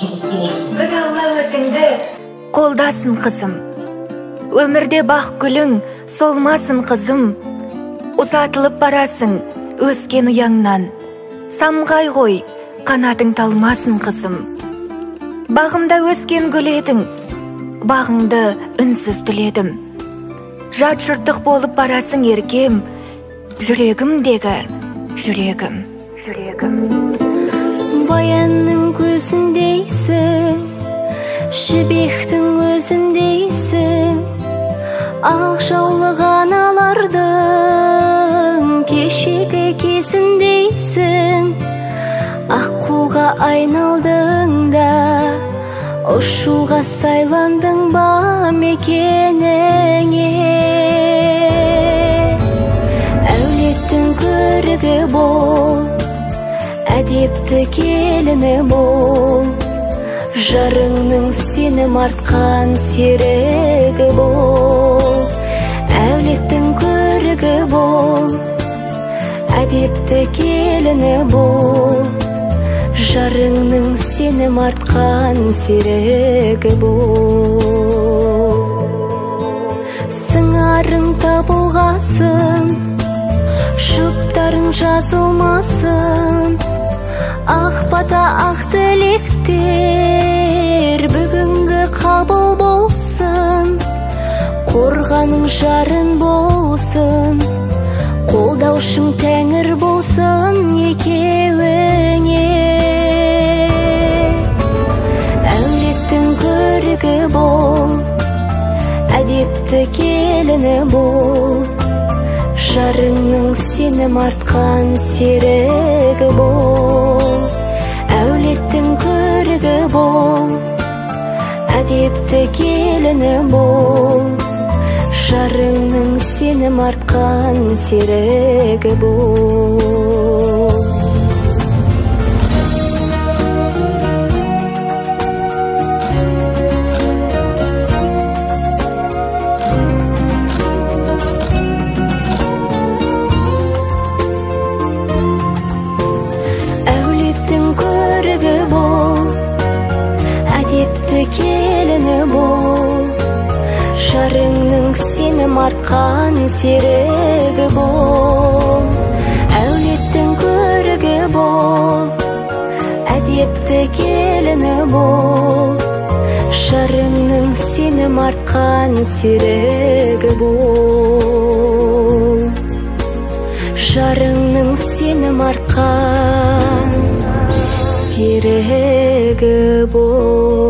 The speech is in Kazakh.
шығысты болсын. Bir Алла өзіңді қолдасын қызым. Өмірде бақ гүлің солмасын қызым. Ұзатылып барасың өскен ұяңнан. Самғай ғой, қанатың талмасын қызым. Бағымда өскен гүл едің, бағыңды үнсіз түледім. Жат жұрттық болып барасың еркем, жүрегімдегі жүрегім. Баянның көзіндейсің, жібектің өзіндейсің, ақ жаулық аналардың кешегі кезіндейсің. Аққуға айналдың да, ұшуға сайландың ба мекеніңе. Әулеттің көрігі бол, әдепті келіні бол, жарыңның сенім артқан серігі бол. Әулеттің көрігі бол, әдепті келіні бол, жарыңның сенім артқан серігі бол. Сыңарың табылғасын, жұптарың жазылмасын, ақ бата ақ тілектер бүгінгі қабыл болсын. Қорғаның жарын болсын, қолдаушың тәңір болсын екеуіңе. Әулеттің көрігі бол, әдепті келіні бол, жарыңның сенім артқан серігі бол. Әулеттің көрігі бол, әдепті келіні бол, жарыңның сенім артқан серігі бол. Келіні бол, жарыңның сенім артқан серігі бол. Әулеттің көрігі бол, әдепті келіні бол, жарыңның сенім артқан серігі бол. Жарыңның сенім артқан серігі бол.